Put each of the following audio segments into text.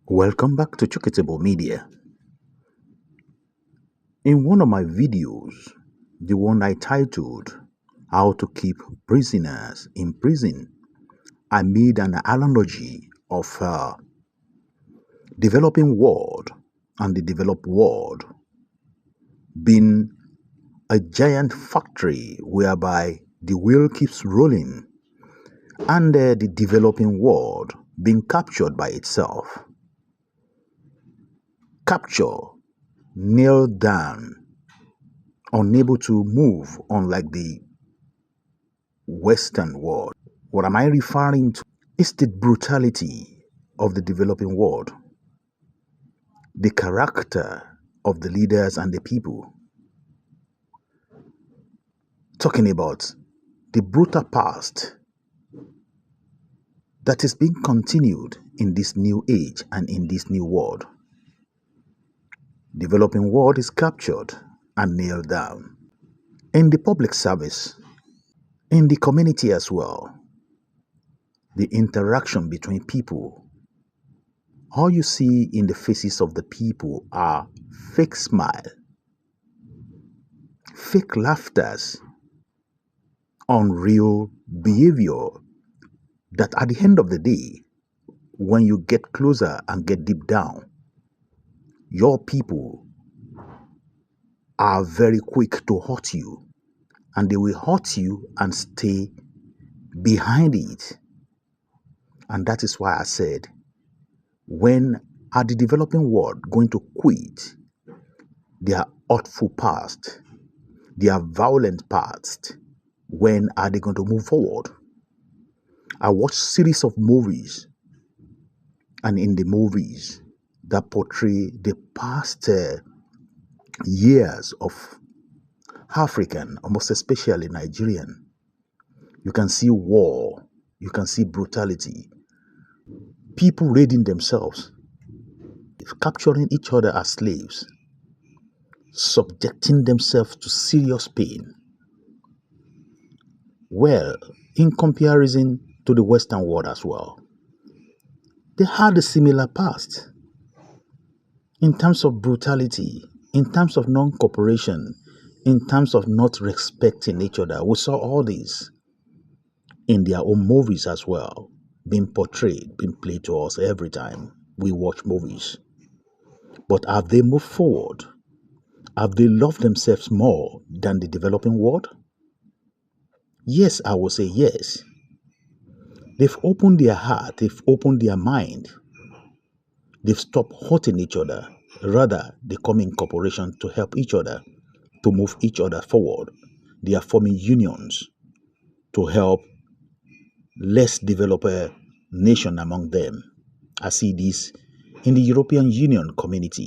Welcome back to Chukitable Media. In one of my videos, the one I titled How to Keep Prisoners in Prison, I made an analogy of developing world and the developed world being a giant factory whereby the wheel keeps rolling and the developing world being captured by itself. Capture, nailed down, unable to move, unlike the Western world. What am I referring to? Is the brutality of the developing world, the character of the leaders and the people. Talking about the brutal past that is being continued in this new age and in this new world. Developing world is captured and nailed down. In the public service, in the community as well, the interaction between people, all you see in the faces of the people are fake smile, fake laughters, unreal behavior that at the end of the day, when you get closer and get deep down, your people are very quick to hurt you, and they will hurt you and stay behind it. And that is why I said, when are the developing world going to quit their hurtful past, their violent past? When are they going to move forward? I watched series of movies, and in the movies that portray the past years of African, almost especially Nigerian, you can see war, you can see brutality, people raiding themselves, capturing each other as slaves, subjecting themselves to serious pain. Well, in comparison to the Western world as well, they had a similar past in terms of brutality, in terms of non-cooperation, in terms of not respecting each other. We saw all these in their own movies as well, being portrayed, being played to us every time we watch movies. But have they moved forward? Have they loved themselves more than the developing world? Yes, I will say yes. They've opened their heart, they've opened their mind. They've stopped hurting each other. Rather, they come in cooperation to help each other, to move each other forward. They are forming unions to help less developed nation among them. I see this in the European Union community.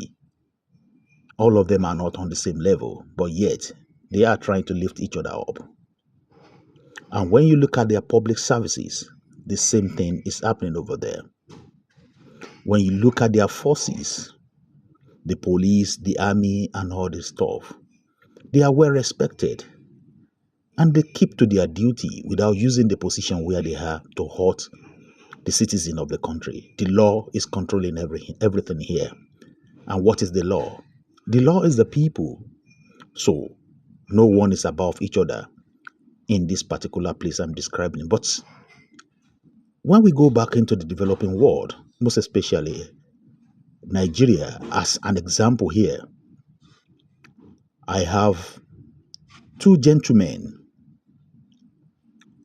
All of them are not on the same level, but yet they are trying to lift each other up. And when you look at their public services, the same thing is happening over there. When you look at their forces, the police, the army, and all this stuff, they are well respected. And they keep to their duty without using the position where they are to hurt the citizen of the country. The law is controlling everything here. And what is the law? The law is the people. So no one is above each other in this particular place I'm describing. But when we go back into the developing world, most especially Nigeria as an example here, I have two gentlemen,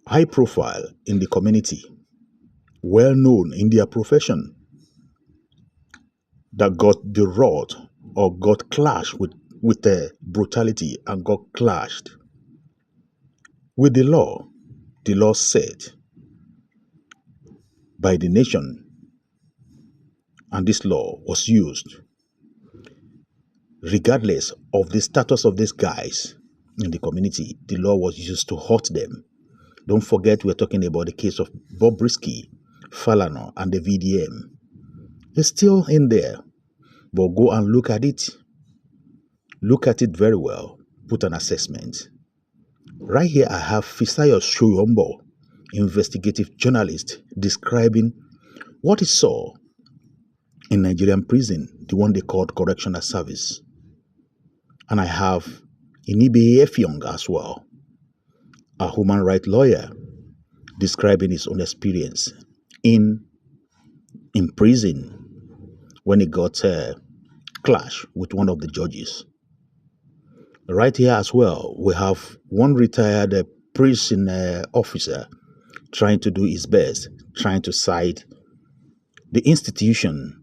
high profile in the community, well known in their profession, that got the wrath or got clashed with the brutality and got clashed with the law. The law set by the nation, and this law was used regardless of the status of these guys in the community. The law was used to hurt them. Don't forget, we're talking about the case of Bobrisky, Falana, and the VDM. It's still in there, but go and look at it. Look at it very well. Put an assessment. Right here, I have Fisayo Fij, investigative journalist, describing what he saw in Nigerian prison, the one they called correctional service. And I have Inibehe as well, a human rights lawyer, describing his own experience in prison when he got a clash with one of the judges. Right here as well, we have one retired prison officer trying to do his best, trying to cite the institution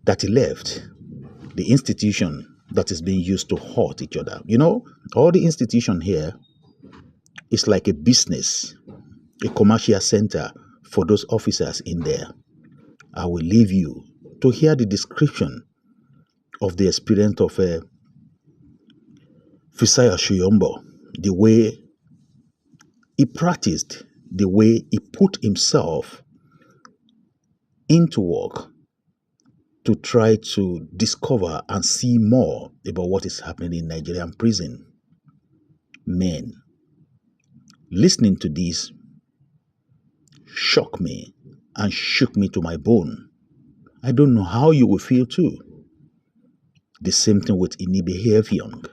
that he left, the institution that is being used to hurt each other. You know, all the institution here is like a business, a commercial center for those officers in there. I will leave you to hear the description of the experience of Fisayo Fij, the way he practiced, the way he put himself into work to try to discover and see more about what is happening in Nigerian prison. Men, listening to this shocked me and shook me to my bone. I don't know how you will feel too. The same thing with Inibehe.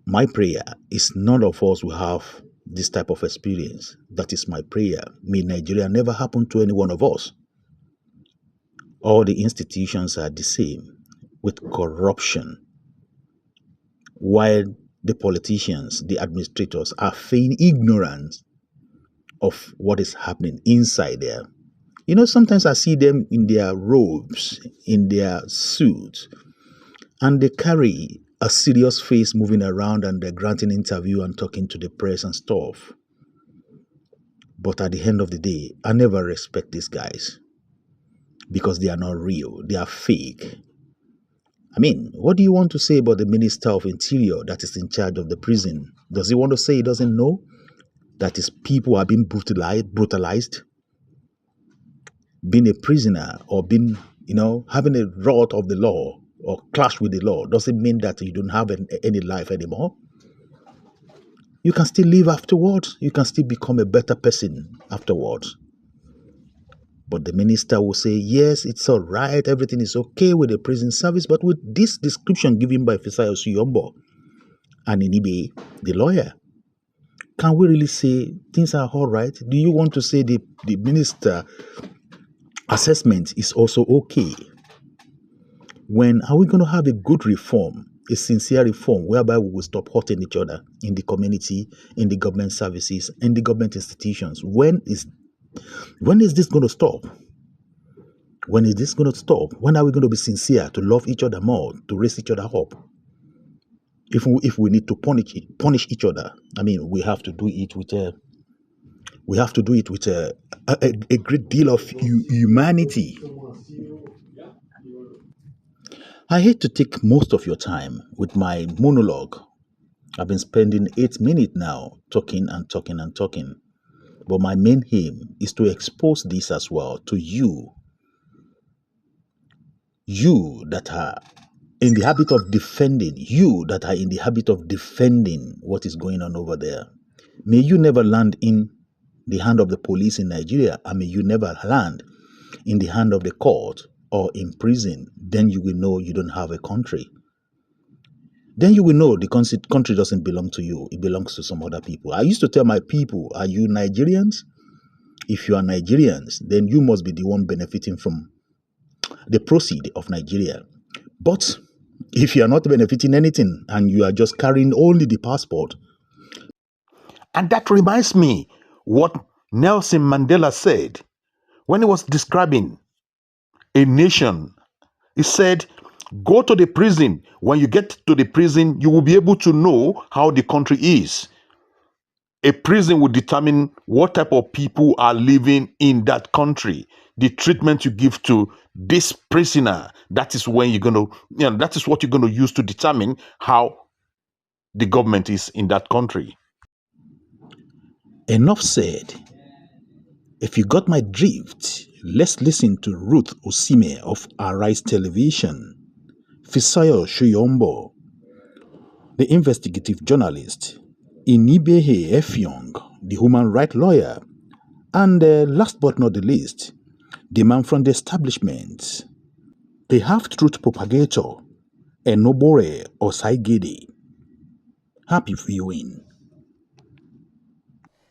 My prayer is none of us will have this type of experience. That is my prayer. May Nigeria never happen to any one of us. All the institutions are the same, with corruption, while the politicians, the administrators are feigning ignorance of what is happening inside there. You know, sometimes I see them in their robes, in their suits, and they carry a serious face moving around and they're granting interview and talking to the press and stuff. But at the end of the day, I never respect these guys because they are not real. They are fake. I mean, what do you want to say about the Minister of Interior that is in charge of the prison? Does he want to say he doesn't know that his people are being brutalized? Being a prisoner or being, having a wrath of the law or clash with the law doesn't mean that you don't have any life anymore. You can still live afterwards. You can still become a better person afterwards. But the minister will say, yes, it's all right. Everything is okay with the prison service. But with this description given by Fisayo Fij and Inibehe, the lawyer, can we really say things are all right? Do you want to say the minister assessment is also okay? When are we going to have a good reform, a sincere reform, whereby we will stop hurting each other in the community, in the government services, in the government institutions? When is this going to stop? When is this going to stop? When are we going to be sincere to love each other more, to raise each other up? If we need to punish each other, I mean, we have to do it with a great deal of humanity. I hate to take most of your time with my monologue. I've been spending 8 minutes now talking and talking and talking. But my main aim is to expose this as well to you. You that are in the habit of defending, what is going on over there. May you never land in the hand of the police in Nigeria, and may you never land in the hand of the court or in prison. Then you will know you don't have a country. Then you will know the country doesn't belong to you. It belongs to some other people. I used to tell my people, are you Nigerians? If you are Nigerians, then you must be the one benefiting from the proceed of Nigeria. But if you are not benefiting anything and you are just carrying only the passport. And that reminds me what Nelson Mandela said when he was describing a nation. He said, go to the prison. When you get to the prison, you will be able to know how the country is. A prison will determine what type of people are living in that country. The treatment you give to this prisoner, that is when you're going to, that is what you're going to use to determine how the government is in that country. Enough said. If you got my drift, let's listen to Ruth Osime of Arise Television, Fisayo Fij, the investigative journalist, Inibehe, the human rights lawyer, and last but not the least, demand from the establishment. The half-truth propagator, Enobore Osaigede. Happy viewing.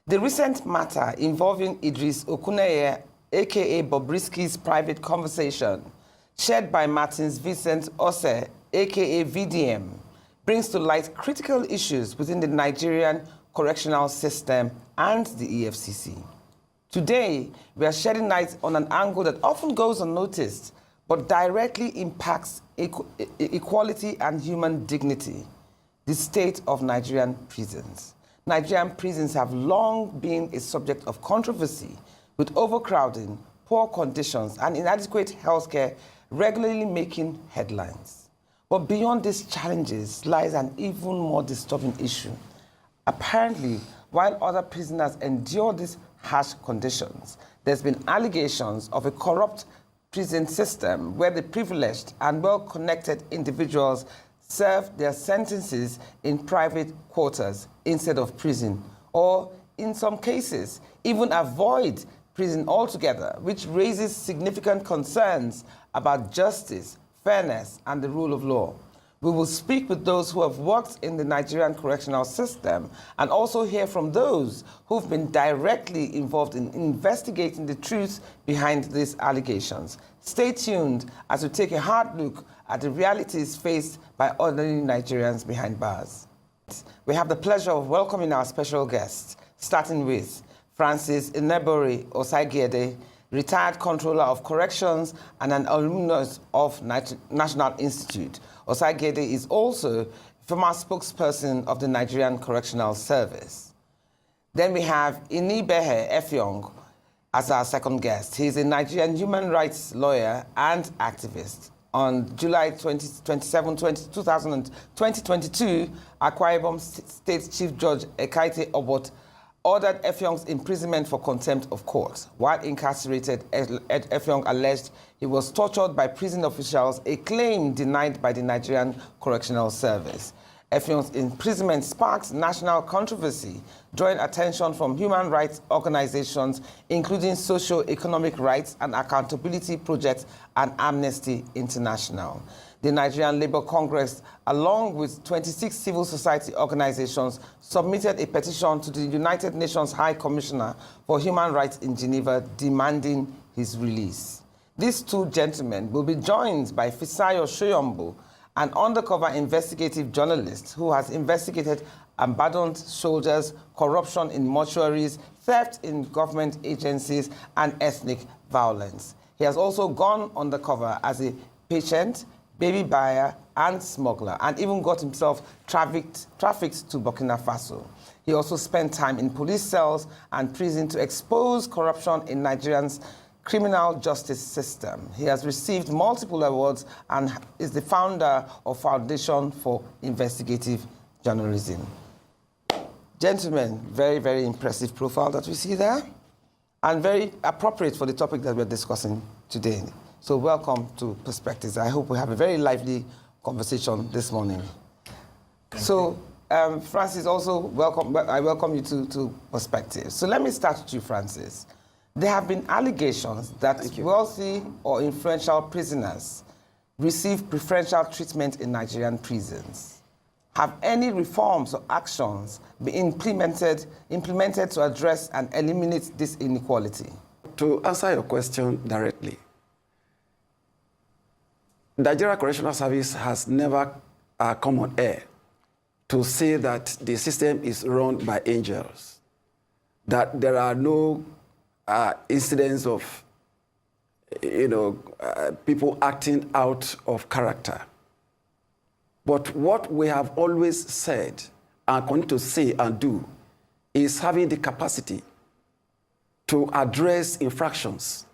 The recent matter involving Idris Okuneye, aka Bobrisky's private conversation, shared by Martins Vincent Ose, aka VDM, brings to light critical issues within the Nigerian correctional system and the EFCC. Today, we are shedding light on an angle that often goes unnoticed, but directly impacts equality and human dignity: the state of Nigerian prisons. Nigerian prisons have long been a subject of controversy, with overcrowding, poor conditions, and inadequate healthcare regularly making headlines. But beyond these challenges lies an even more disturbing issue. Apparently, while other prisoners endure these harsh conditions, there's been allegations of a corrupt prison system where the privileged and well-connected individuals serve their sentences in private quarters instead of prison, or in some cases, even avoid prison altogether, which raises significant concerns about justice, fairness, and the rule of law. We will speak with those who have worked in the Nigerian correctional system and also hear from those who've been directly involved in investigating the truth behind these allegations. Stay tuned as we take a hard look at the realities faced by ordinary Nigerians behind bars. We have the pleasure of welcoming our special guests, starting with Francis Inebori Osaigede, retired Controller of Corrections and an alumnus of National Institute. Osaigede is also former spokesperson of the Nigerian Correctional Service. Then we have Inibehe Effiong as our second guest. He is a Nigerian human rights lawyer and activist. On July 27, 2022, Akwa Ibom State Chief Judge Ekaite Obot ordered Effiong's imprisonment for contempt of court. While incarcerated, Effiong alleged he was tortured by prison officials, a claim denied by the Nigerian Correctional Service. Effiong's imprisonment sparked national controversy, drawing attention from human rights organizations, including Socio-Economic Rights and Accountability Project and Amnesty International. The Nigerian Labour Congress, along with 26 civil society organizations, submitted a petition to the United Nations High Commissioner for Human Rights in Geneva demanding his release. These two gentlemen will be joined by Fisayo Fij, an undercover investigative journalist who has investigated abandoned soldiers, corruption in mortuaries, theft in government agencies, and ethnic violence. He has also gone undercover as a patient, baby buyer, and smuggler, and even got himself trafficked to Burkina Faso. He also spent time in police cells and prison to expose corruption in Nigerians' criminal justice system. He has received multiple awards and is the founder of Foundation for Investigative Journalism. Gentlemen, very, very impressive profile that we see there, and very appropriate for the topic that we're discussing today. So welcome to Perspectives. I hope we have a very lively conversation this morning. Francis, also welcome. I welcome you to Perspectives. So let me start with you, Francis. There have been allegations that wealthy or influential prisoners receive preferential treatment in Nigerian prisons. Have any reforms or actions been implemented to address and eliminate this inequality? To answer your question directly, the Nigerian Correctional Service has never come on air to say that the system is run by angels, that there are no incidents of, people acting out of character. But what we have always said and continue to say and do is having the capacity to address infractions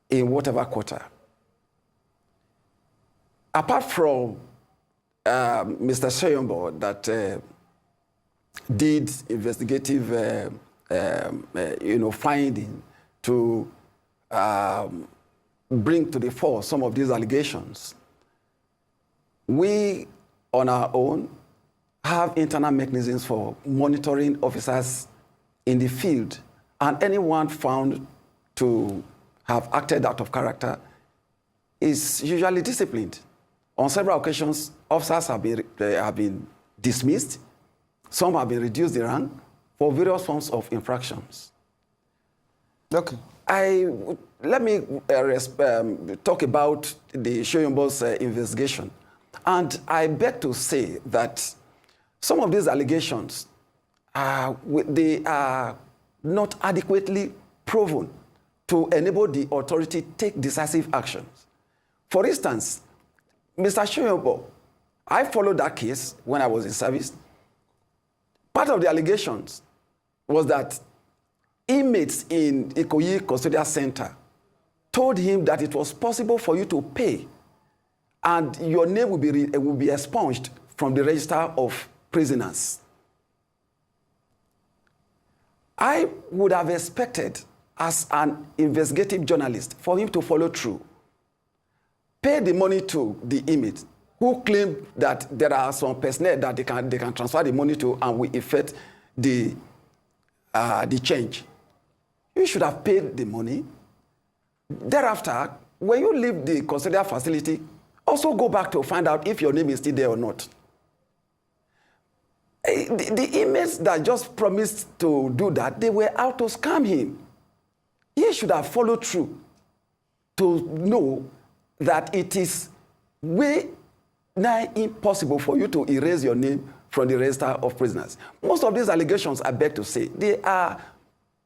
in whatever quarter. Apart from Mr. Sheyombo that did investigative finding to bring to the fore some of these allegations, we on our own have internal mechanisms for monitoring officers in the field, and anyone found to have acted out of character is usually disciplined. On several occasions, officers have been dismissed. Some have been reduced in rank for various forms of infractions. Okay. Let me talk about the Shoyombo's investigation. And I beg to say that some of these allegations, they are not adequately proven to enable the authority take decisive actions. For instance, Mr. Shoyombo, I followed that case when I was in service. Part of the allegations was that inmates in Ikoyi Custodial Center told him that it was possible for you to pay and your name will be expunged from the register of prisoners. I would have expected, as an investigative journalist, for him to follow through, pay the money to the inmate who claimed that there are some personnel that they can transfer the money to and will effect the change. You should have paid the money. Thereafter, when you leave the custodial facility, also go back to find out if your name is still there or not. The inmates that just promised to do that, they were out to scam him. He should have followed through to know that it is way nigh impossible for you to erase your name from the register of prisoners. Most of these allegations, I beg to say, they are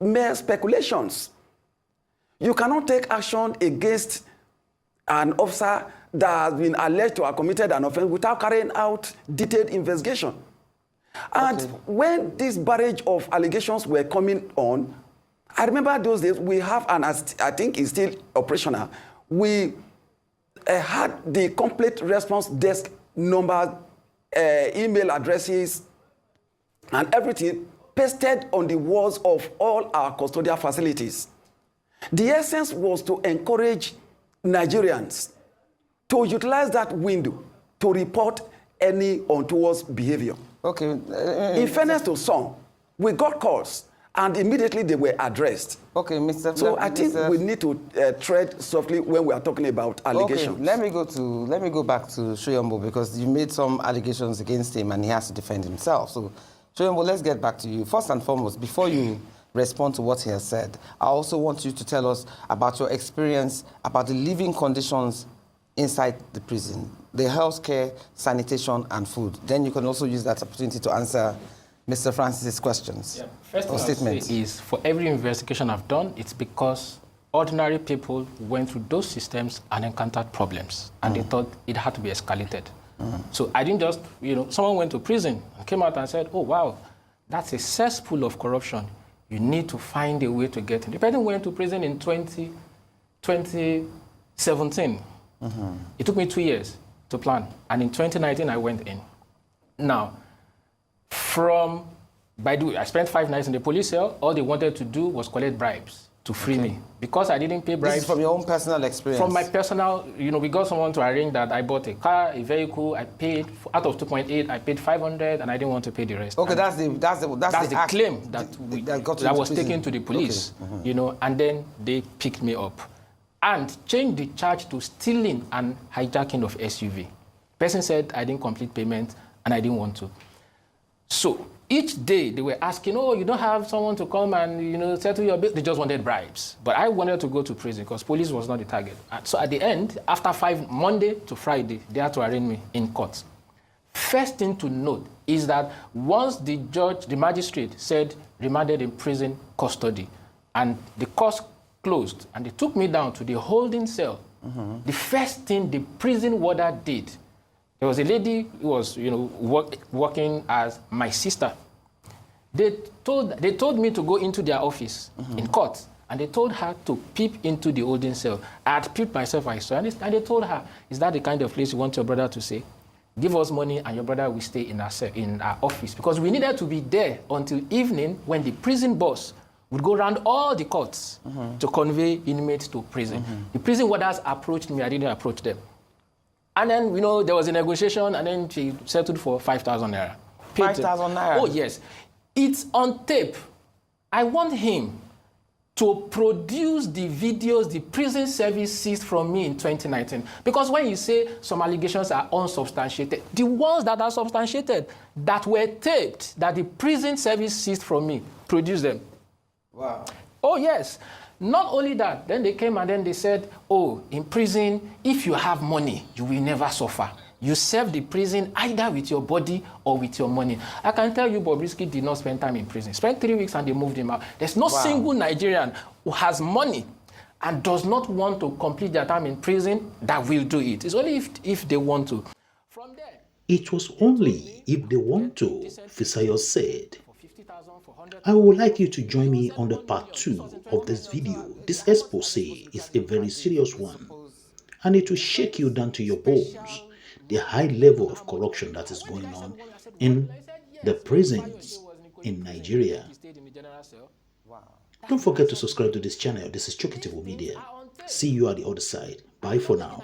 mere speculations. You cannot take action against an officer that has been alleged to have committed an offense without carrying out detailed investigation. And when this barrage of allegations were coming on, I remember those days we have, and I think it's still operational, we had the complete response desk number, email addresses, and everything pasted on the walls of all our custodial facilities. The essence was to encourage Nigerians to utilize that window to report any untoward behavior. Okay. In fairness to some, we got calls and immediately they were addressed. Okay, Mr. So I think we need to tread softly when we are talking about allegations. Okay, let me go back to Shoyombo, because you made some allegations against him and he has to defend himself. So Shoyombo, let's get back to you. First and foremost, before you respond to what he has said, I also want you to tell us about your experience about the living conditions inside the prison, the healthcare, sanitation, and food. Then you can also use that opportunity to answer Mr. Francis's questions. Yeah. First thing I'll say is, for every investigation I've done, it's because ordinary people went through those systems and encountered problems, and they thought it had to be escalated. So I didn't just, someone went to prison and came out and said, oh, wow, that's a cesspool of corruption. You need to find a way to get in. The person went to prison in 2017. It took me 2 years to plan, and in 2019 I went in. Now, I spent 5 nights in the police cell. All they wanted to do was collect bribes to free me. Because I didn't pay bribes. This is from your own personal experience? From my personal, we got someone to arrange that. I bought a car, a vehicle. I paid, out of 2.8, I paid 500, and I didn't want to pay the rest. Okay, that's the claim that was taken to the police, okay. And then they picked me up and changed the charge to stealing and hijacking of SUV. Person said I didn't complete payment and I didn't want to. So each day they were asking, oh, you don't have someone to come and settle your bill. They just wanted bribes. But I wanted to go to prison because police was not the target. So at the end, after Monday to Friday, they had to arraign me in court. First thing to note is that once the magistrate said remanded in prison custody, and the court closed, and they took me down to the holding cell, the first thing the prison warder did, there was a lady who was, working as my sister. They told me to go into their office in court, and they told her to peep into the holding cell. I had peeped myself, I saw, and they told her, is that the kind of place you want your brother to stay? Give us money, and your brother will stay in our office. Because we needed to be there until evening when the prison boss would go around all the courts to convey inmates to prison. The prison warders approached me, I didn't approach them. And then, there was a negotiation, and then she settled for 5,000 naira. 5,000 naira? Oh, yes. It's on tape. I want him to produce the videos the prison service seized from me in 2019. Because when you say some allegations are unsubstantiated, the ones that are substantiated, that were taped, that the prison service seized from me, produce them. Wow. Oh, yes. Not only that, then they came and then they said, oh, in prison, if you have money, you will never suffer. You serve the prison either with your body or with your money. I can tell you Bobrisky did not spend time in prison. Spent 3 weeks and they moved him out. There's no single Nigerian who has money and does not want to complete their time in prison that will do it. It's only if they want to. From there, It was only if they want to, Fisayo said. I would like you to join me on the part 2 of this video. This expose is a very serious one, and it will shake you down to your bones. The high level of corruption that is going on in the prisons in Nigeria. Don't forget to subscribe to this channel. This is Chokitivo Media. See you at the other side. Bye for now.